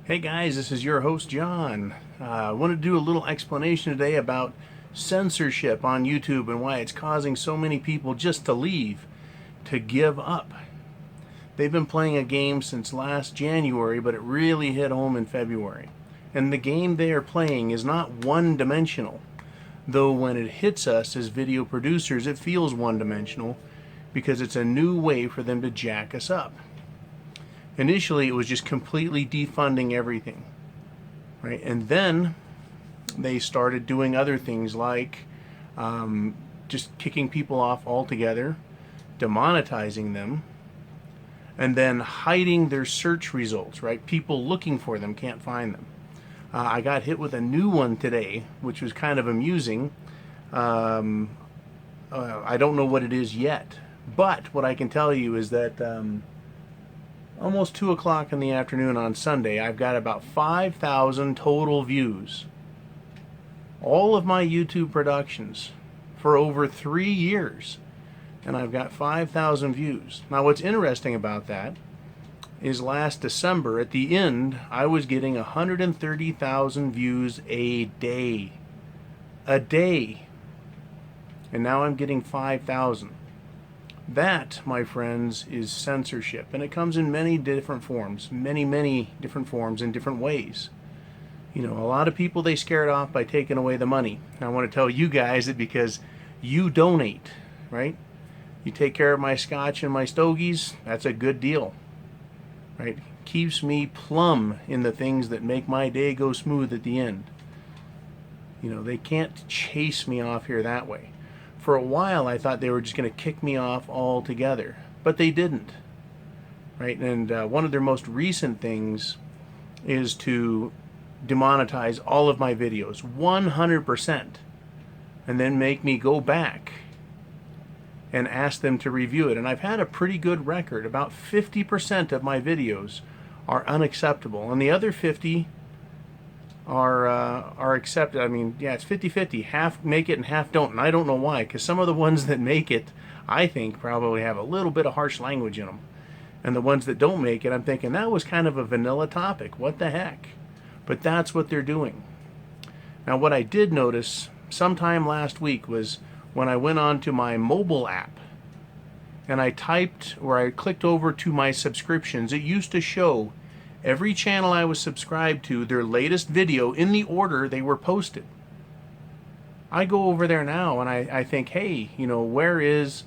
Hey guys, this is your host John. I want to do a little explanation today about censorship on YouTube and why it's causing so many people just to leave, to give up. They've been playing a game since last January, but it really hit home in February. And the game they are playing is not one-dimensional, though when it hits us as video producers it feels one-dimensional because it's a new way for them to jack us up. Initially, it was just completely defunding everything, right? And then they started doing other things like just kicking people off altogether, demonetizing them, and then hiding their search results, right? People looking for them can't find them. I got hit with a new one today, which was kind of amusing. I don't know what it is yet, but what I can tell you is that almost 2 o'clock in the afternoon on Sunday, I've got about 5,000 total views. All of my YouTube productions for over 3 years, and I've got 5,000 views. Now what's interesting about that is last December, at the end, I was getting 130,000 views a day. A day. And now I'm getting 5,000. That, my friends, is censorship, and it comes in many different forms, many different forms in different ways. You know, a lot of people, they scare it off by taking away the money. And I want to tell you guys that because you donate, right? You take care of my scotch and my stogies, that's a good deal, right? Keeps me plumb in the things that make my day go smooth at the end. You know, they can't chase me off here that way. For a while, I thought they were just going to kick me off altogether, but they didn't, right? And one of their most recent things is to demonetize all of my videos, 100%, and then make me go back and ask them to review it. And I've had a pretty good record. About 50% of my videos are unacceptable, and the other 50 are accepted. I mean, yeah, it's 50-50. Half make it and half don't. And I don't know why, because some of the ones that make it, I think, probably have a little bit of harsh language in them. And the ones that don't make it, I'm thinking, that was kind of a vanilla topic. What the heck? But that's what they're doing. Now, what I did notice sometime last week was when I went on to my mobile app and I typed, or I clicked over to my subscriptions, it used to show every channel I was subscribed to, their latest video in the order they were posted. I go over there now and I think, hey, you know, where is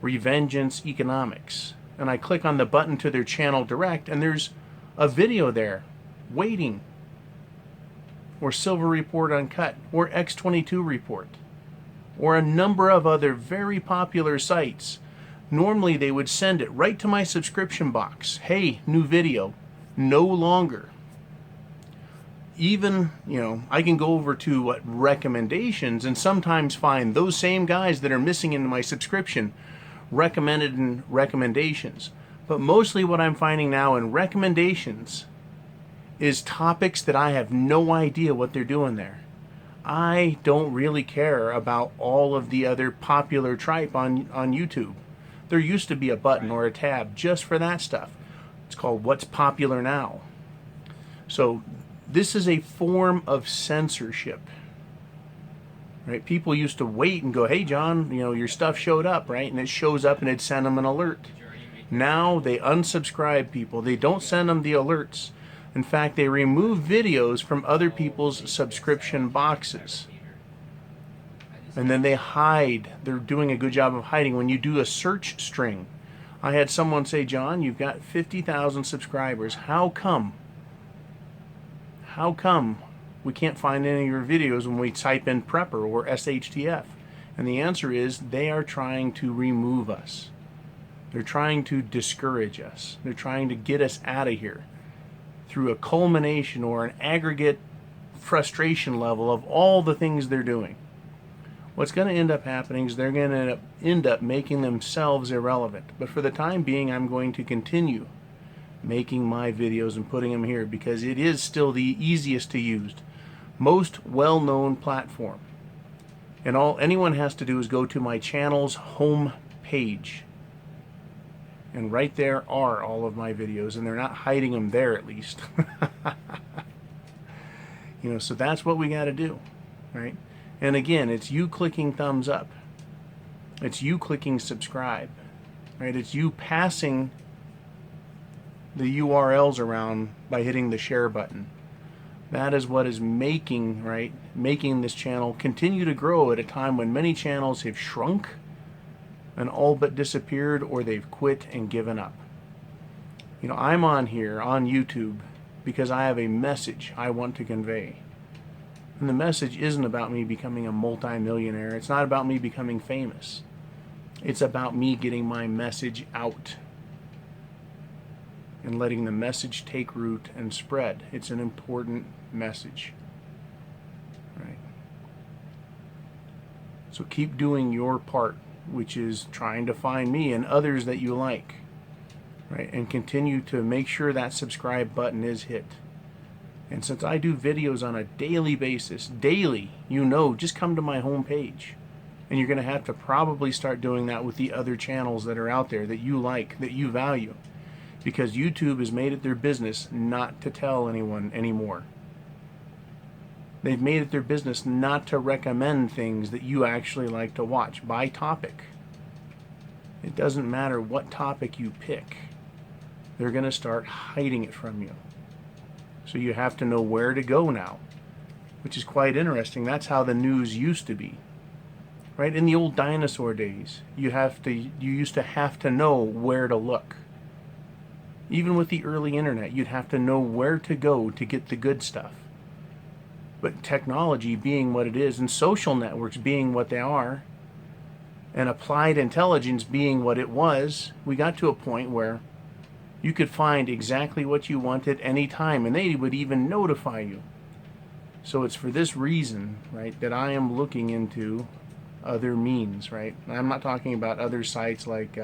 Revengeance Economics? And I click on the button to their channel direct, and there's a video there waiting. Or Silver Report Uncut, or X22 Report, or a number of other very popular sites. Normally they would send it right to my subscription box. Hey, new video. No longer. Even, you know, I can go over to recommendations and sometimes find those same guys that are missing in my subscription recommended in recommendations. But mostly what I'm finding now in recommendations is topics that I have no idea what they're doing there. I don't really care about all of the other popular tripe on YouTube. There used to be a button or a tab just for that stuff. It's called What's Popular Now. So this is a form of censorship, right? People used to wait and go, hey John, you know, your stuff showed up, right? And it shows up and it'd send them an alert. Now they unsubscribe people. They don't send them the alerts. In fact, they remove videos from other people's subscription boxes. And then they hide. They're doing a good job of hiding. When you do a search string, I had someone say, John, you've got 50,000 subscribers. How come? How come we can't find any of your videos when we type in prepper or SHTF? And the answer is they are trying to remove us. They're trying to discourage us. They're trying to get us out of here through a culmination or an aggregate frustration level of all the things they're doing. What's going to end up happening is they're going to end up making themselves irrelevant. But for the time being, I'm going to continue making my videos and putting them here because it is still the easiest to use, most well-known platform. And all anyone has to do is go to my channel's home page. And right there are all of my videos, and they're not hiding them there at least. You know, so that's what we got to do, right? And again, it's you clicking thumbs up. It's you clicking subscribe, right? It's you passing the URLs around by hitting the share button. That is what is making this channel continue to grow at a time when many channels have shrunk and all but disappeared, or they've quit and given up. You know, I'm on here on YouTube because I have a message I want to convey. And the message isn't about me becoming a multi-millionaire. It's not about me becoming famous. It's about me getting my message out and letting the message take root and spread. It's an important message, right? So keep doing your part, which is trying to find me and others that you like, right? And continue to make sure that subscribe button is hit. And since I do videos on a daily basis, you know, just come to my homepage. And you're going to have to probably start doing that with the other channels that are out there that you like, that you value. Because YouTube has made it their business not to tell anyone anymore. They've made it their business not to recommend things that you actually like to watch by topic. It doesn't matter what topic you pick. They're going to start hiding it from you. So you have to know where to go now, which is quite interesting. That's how the news used to be. Right? In the old dinosaur days, you used to have to know where to look. Even with the early internet, you'd have to know where to go to get the good stuff. But technology being what it is, and social networks being what they are, and applied intelligence being what it was, we got to a point where you could find exactly what you wanted any time, and they would even notify you. So it's for this reason, right, that I am looking into other means, right? I'm not talking about other sites like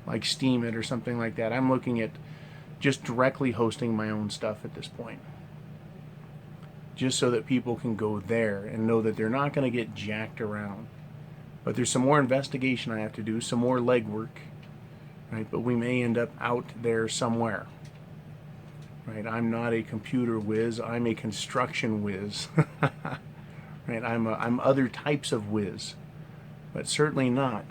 Steemit or something like that. I'm looking at just directly hosting my own stuff at this point. Just so that people can go there and know that they're not going to get jacked around. But there's some more investigation I have to do, some more legwork, right? But we may end up out there somewhere, right? I'm not a computer whiz. I'm a construction whiz, right? I'm other types of whiz, but certainly not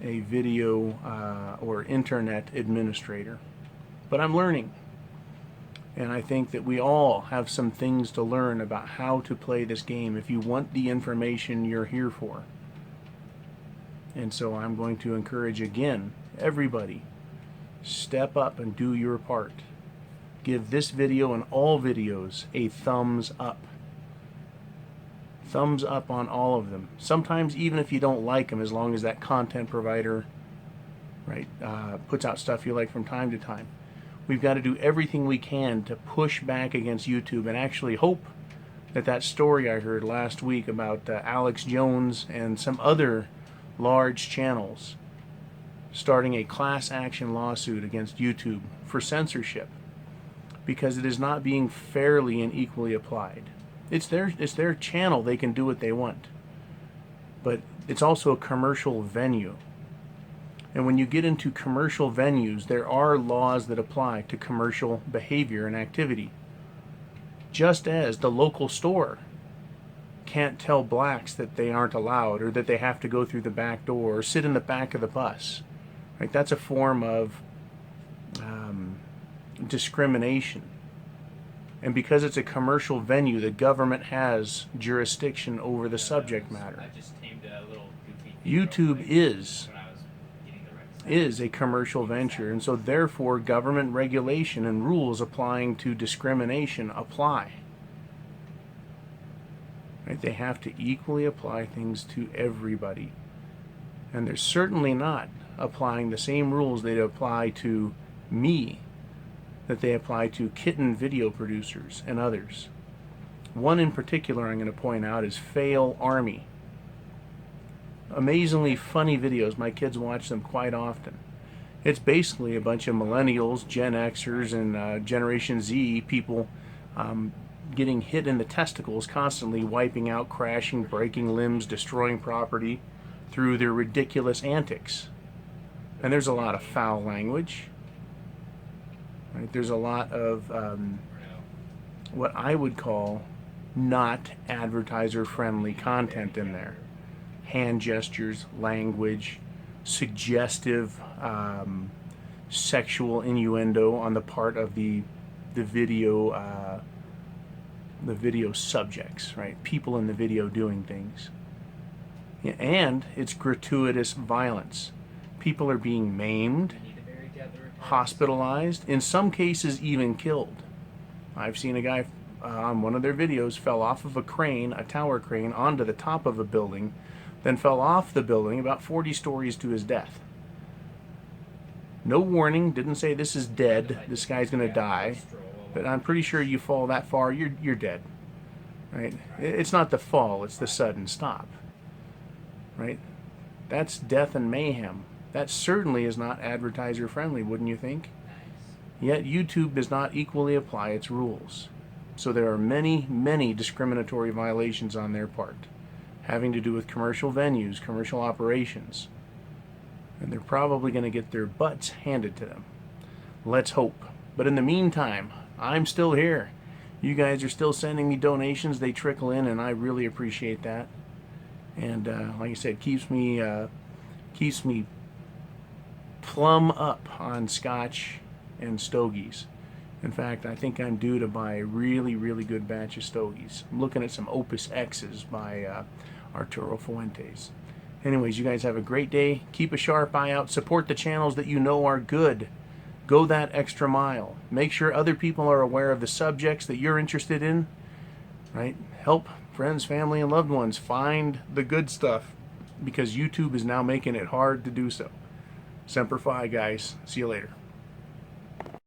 a video or internet administrator. But I'm learning. And I think that we all have some things to learn about how to play this game if you want the information you're here for. And so I'm going to encourage again, everybody, step up and do your part. Give this video and all videos a thumbs up. Thumbs up on all of them. Sometimes even if you don't like them, as long as that content provider, right, puts out stuff you like from time to time. We've got to do everything we can to push back against YouTube and actually hope that that story I heard last week about Alex Jones and some other large channels starting a class action lawsuit against YouTube for censorship because it is not being fairly and equally applied. It's their channel. They can do what they want. But it's also a commercial venue. And when you get into commercial venues, there are laws that apply to commercial behavior and activity. Just as the local store can't tell blacks that they aren't allowed or that they have to go through the back door or sit in the back of the bus. Right? That's a form of discrimination. And because it's a commercial venue, the government has jurisdiction over the subject matter. I just named a little goofy YouTube is a commercial venture, and so therefore government regulation and rules applying to discrimination apply. Right? They have to equally apply things to everybody. And they're certainly not applying the same rules they apply to me that they apply to kitten video producers and others. One in particular I'm going to point out is Fail Army. Amazingly funny videos. My kids watch them quite often. It's basically a bunch of millennials, Gen Xers, and Generation Z people getting hit in the testicles constantly, wiping out, crashing, breaking limbs, destroying property through their ridiculous antics. And there's a lot of foul language. Right? There's a lot of what I would call not advertiser friendly content in there. Hand gestures, language, suggestive sexual innuendo on the part of the video subjects, right? People in the video doing things. And it's gratuitous violence. People are being maimed, hospitalized, in some cases even killed. I've seen a guy on one of their videos fell off of a crane, a tower crane, onto the top of a building, then fell off the building about 40 stories to his death. No warning, didn't say this is dead, this guy's going to die, but I'm pretty sure you fall that far, you're dead. Right? It's not the fall, it's the sudden stop. Right? That's death and mayhem. That certainly is not advertiser friendly, wouldn't you think? Yet YouTube does not equally apply its rules. So there are many, many discriminatory violations on their part, having to do with commercial venues, commercial operations. And they're probably going to get their butts handed to them. Let's hope. But in the meantime, I'm still here. You guys are still sending me donations. They trickle in, and I really appreciate that. And like I said, keeps me plumb up on scotch and stogies. In fact, I think I'm due to buy a really, really good batch of stogies. I'm looking at some Opus X's by Arturo Fuentes. Anyways, you guys have a great day. Keep a sharp eye out. Support the channels that you know are good. Go that extra mile. Make sure other people are aware of the subjects that you're interested in. Right? Help friends, family, and loved ones find the good stuff, because YouTube is now making it hard to do so. Semper Fi, guys. See you later.